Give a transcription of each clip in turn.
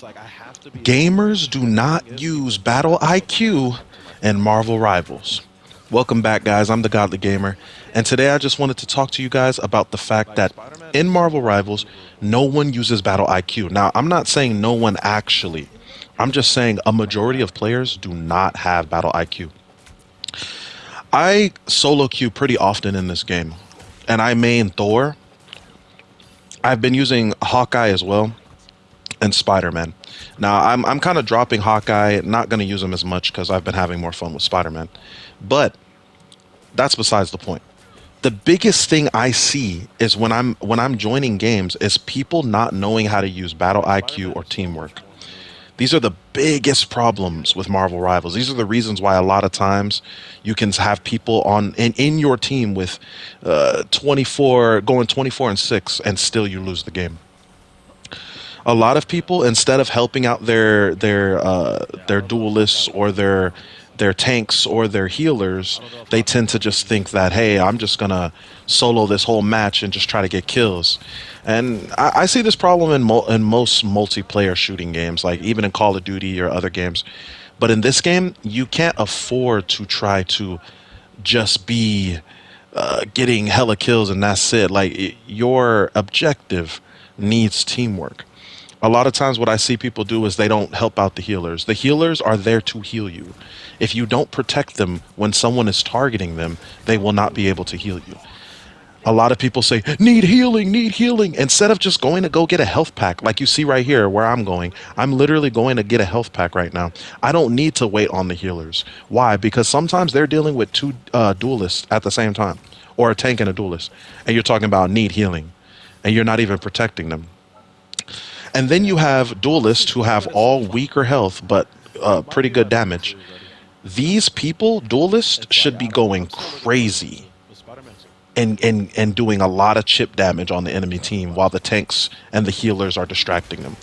Gamers do not use battle IQ in Marvel Rivals. Welcome back, guys. I'm the Godly Gamer, and today I just wanted to talk to you guys about the fact that in Marvel Rivals, no one uses battle IQ. Now, I'm not saying no one actually. I'm just saying a majority of players do not have battle IQ. I solo queue pretty often in this game, and I main Thor. I've been using Hawkeye as well, and Spider-Man. Now, I'm kind of dropping Hawkeye, not going to use him as much because I've been having more fun with Spider-Man. But that's besides the point. The biggest thing I see is when I'm joining games is people not knowing how to use battle IQ or teamwork. These are the biggest problems with Marvel Rivals. These are the reasons why a lot of times you can have people in your team with 24 going 24 and 6 and still you lose the game. A lot of people, instead of helping out their duelists or their tanks or their healers, they tend to just think that, hey, I'm just gonna solo this whole match and just try to get kills. And I see this problem in most multiplayer shooting games, like even in Call of Duty or other games. But in this game, you can't afford to try to just be getting hella kills and that's it. Like your objective needs teamwork. A lot of times what I see people do is they don't help out the healers. The healers are there to heal you. If you don't protect them when someone is targeting them, they will not be able to heal you. A lot of people say, need healing, need healing. Instead of just going to go get a health pack, like you see right here where I'm going. I'm literally going to get a health pack right now. I don't need to wait on the healers. Why? Because sometimes they're dealing with two duelists at the same time, or a tank and a duelist. And you're talking about need healing, and you're not even protecting them. And then you have duelists who have all weaker health, but pretty good damage. These people, duelists, should be going crazy and doing a lot of chip damage on the enemy team while the tanks and the healers are distracting them.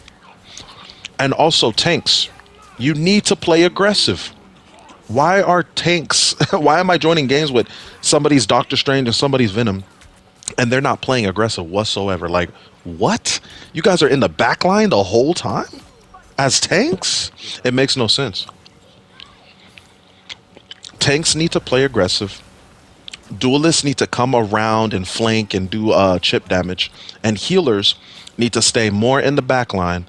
And also tanks, you need to play aggressive. Why are tanks, why am I joining games with somebody's Doctor Strange and somebody's Venom and they're not playing aggressive whatsoever? Like, what? You guys are in the back line the whole time as tanks? It makes no sense. Tanks need to play aggressive. Duelists need to come around and flank and do chip damage. And healers need to stay more in the back line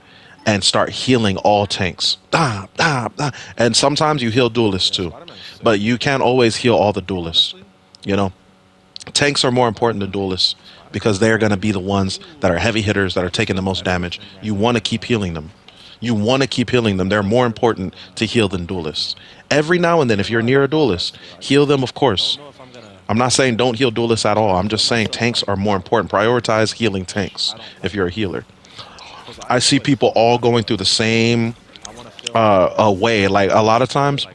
and start healing all tanks. And sometimes you heal duelists too. But you can't always heal all the duelists. You know? Tanks are more important than duelists because they're going to be the ones that are heavy hitters that are taking the most damage. You want to keep healing them. You want to keep healing them. They're more important to heal than duelists. Every now and then, if you're near a duelist, heal them, of course. I'm not saying don't heal duelists at all. I'm just saying tanks are more important. Prioritize healing tanks if you're a healer. I see people all going through the same way. Like a lot of times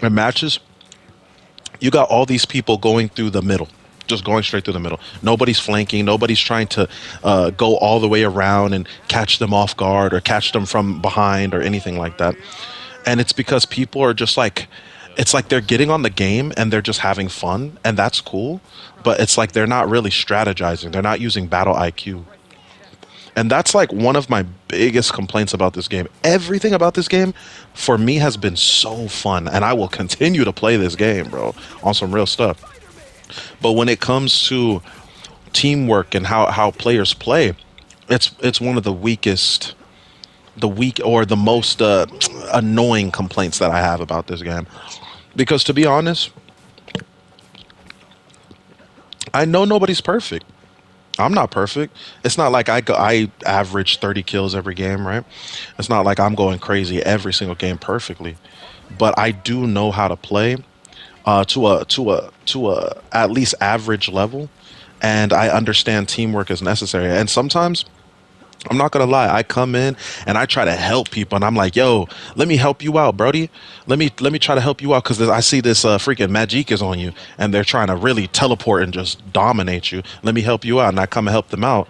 in matches, you got all these people going through the middle. Just going straight through the middle. Nobody's flanking. Nobody's trying to go all the way around and catch them off guard or catch them from behind or anything like that. And it's because people are just like, it's like they're getting on the game and they're just having fun, and that's cool. But it's like they're not really strategizing. They're not using battle IQ. And that's like one of my biggest complaints about this game. Everything about this game for me has been so fun, and I will continue to play this game, bro, on some real stuff. But when it comes to teamwork and how players play, it's one of the weakest, the most annoying complaints that I have about this game. Because to be honest, I know nobody's perfect. I'm not perfect. It's not like I average 30 kills every game, right? It's not like I'm going crazy every single game perfectly. But I do know how to play to a at least average level, and I understand teamwork is necessary. And sometimes, I'm not gonna lie, I come in and I try to help people, and I'm like, "Yo, let me help you out, Brody. Let me try to help you out because I see this freaking magic is on you, and they're trying to really teleport and just dominate you. Let me help you out." And I come and help them out,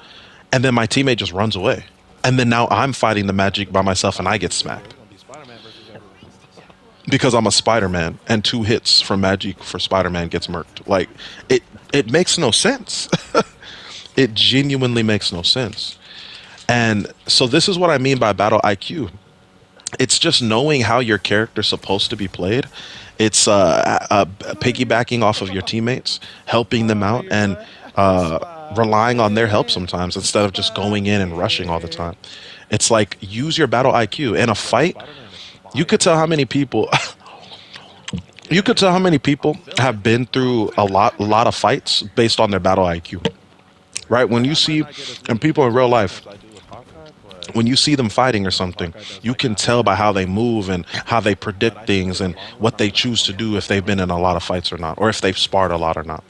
and then my teammate just runs away, and then now I'm fighting the magic by myself, and I get smacked. Because I'm a Spider-Man, and 2 hits from magic for Spider-Man gets murked. Like, it makes no sense. It genuinely makes no sense. And so this is what I mean by battle IQ. It's just knowing how your character's supposed to be played. It's piggybacking off of your teammates, helping them out, and relying on their help sometimes instead of just going in and rushing all the time. It's like use your battle IQ in a fight. You could tell how many people you could tell how many people have been through a lot of fights based on their battle IQ. Right? When you see and people in real life, when you see them fighting or something, you can tell by how they move and how they predict things and what they choose to do if they've been in a lot of fights or not, or if they've sparred a lot or not.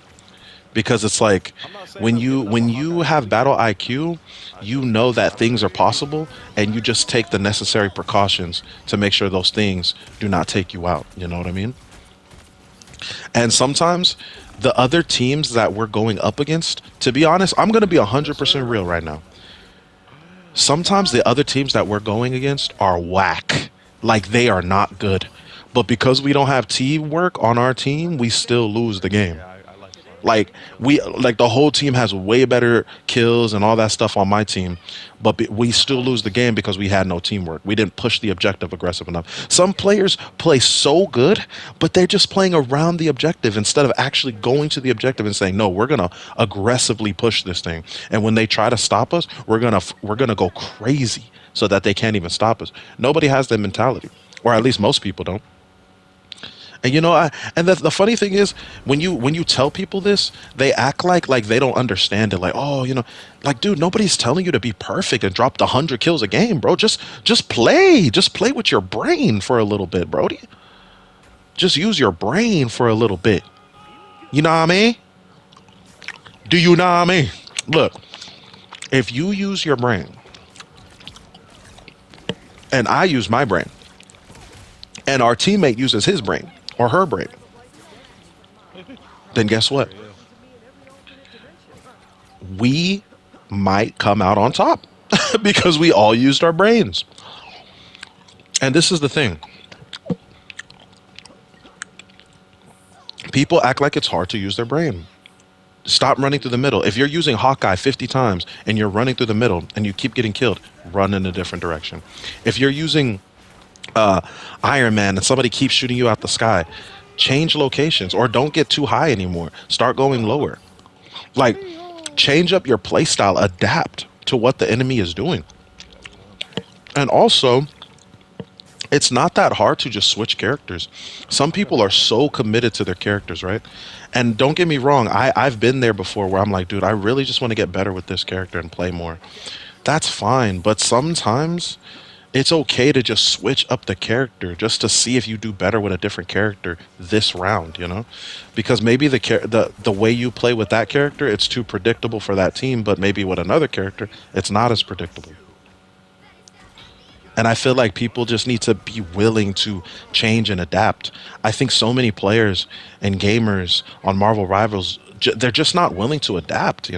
Because it's like when you have battle IQ, you know that things are possible and you just take the necessary precautions to make sure those things do not take you out. You know what I mean? And sometimes the other teams that we're going up against, to be honest, I'm going to be 100% real right now. Sometimes the other teams that we're going against are whack. Like they are not good. But because we don't have teamwork on our team, we still lose the game. Like like the whole team has way better kills and all that stuff on my team, but we still lose the game because we had no teamwork. We didn't push the objective aggressive enough. Some players play so good, but they're just playing around the objective instead of actually going to the objective and saying, "No, we're going to aggressively push this thing." And when they try to stop us, we're going to go crazy so that they can't even stop us. Nobody has that mentality, or at least most people don't. And and the funny thing is, when you tell people this, they act like they don't understand it. Like, oh, like, dude, nobody's telling you to be perfect and drop the 100 kills a game, bro. Just play with your brain for a little bit, Brody. Just use your brain for a little bit. You know what I mean? Do you know what I mean? Look, if you use your brain and I use my brain and our teammate uses his brain or her brain, then guess what? We might come out on top because we all used our brains. And this is the thing. People act like it's hard to use their brain. Stop running through the middle. If you're using Hawkeye 50 times and you're running through the middle and you keep getting killed, run in a different direction. If you're using Iron Man and somebody keeps shooting you out the sky, change locations or don't get too high anymore. Start going lower. Like, change up your playstyle, adapt to what the enemy is doing. And also, it's not that hard to just switch characters. Some people are so committed to their characters, right? And don't get me wrong, I've been there before where I'm like, dude, I really just want to get better with this character and play more. That's fine, but sometimes it's okay to just switch up the character just to see if you do better with a different character this round, because maybe the way you play with that character, it's too predictable for that team, but maybe with another character it's not as predictable. And I feel like people just need to be willing to change and adapt. I think so many players and gamers on Marvel Rivals, they're just not willing to adapt.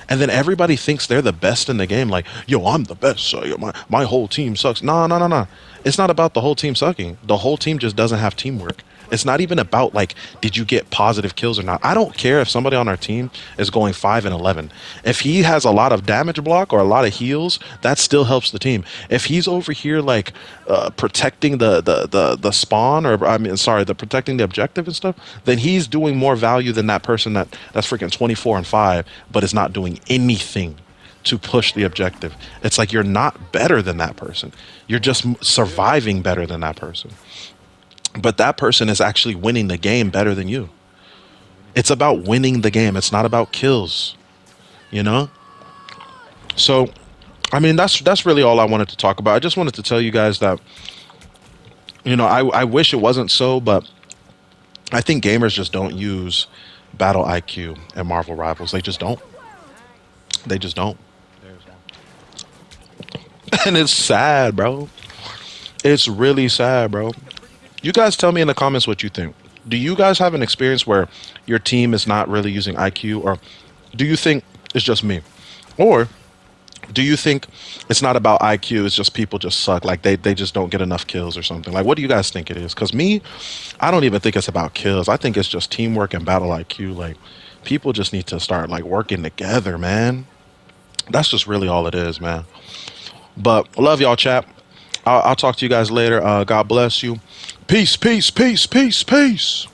And then everybody thinks they're the best in the game. Like, yo, I'm the best. So my whole team sucks. No, no, no, no. It's not about the whole team sucking. The whole team just doesn't have teamwork. It's not even about like, did you get positive kills or not? I don't care if somebody on our team is going 5 and 11. If he has a lot of damage block or a lot of heals, that still helps the team. If he's over here like protecting the spawn, or I mean, sorry, the protecting the objective and stuff, then he's doing more value than that person that's freaking 24 and 5, but is not doing anything to push the objective. It's like you're not better than that person. You're just surviving better than that person. But that person is actually winning the game better than you. It's about winning the game. It's not about kills, you know? So, I mean, that's really all I wanted to talk about. I just wanted to tell you guys that, I wish it wasn't so, but I think gamers just don't use battle IQ and Marvel Rivals. They just don't. They just don't. And it's sad, bro. It's really sad, bro. You guys tell me in the comments what you think. Do you guys have an experience where your team is not really using IQ, or do you think it's just me? Or do you think it's not about IQ, it's just people just suck, like they just don't get enough kills or something? Like, what do you guys think it is? Because me, I don't even think it's about kills. I think it's just teamwork and battle IQ. Like, people just need to start like working together, man. That's just really all it is, man. But I love y'all, chat. I'll talk to you guys later. God bless you. Peace, peace, peace, peace, peace.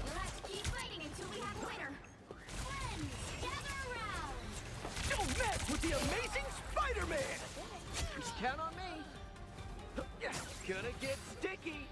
Let's keep fighting until we have a winner. Friends, gather around. Don't mess with the amazing Spider-Man! Just count on me. Gonna get sticky.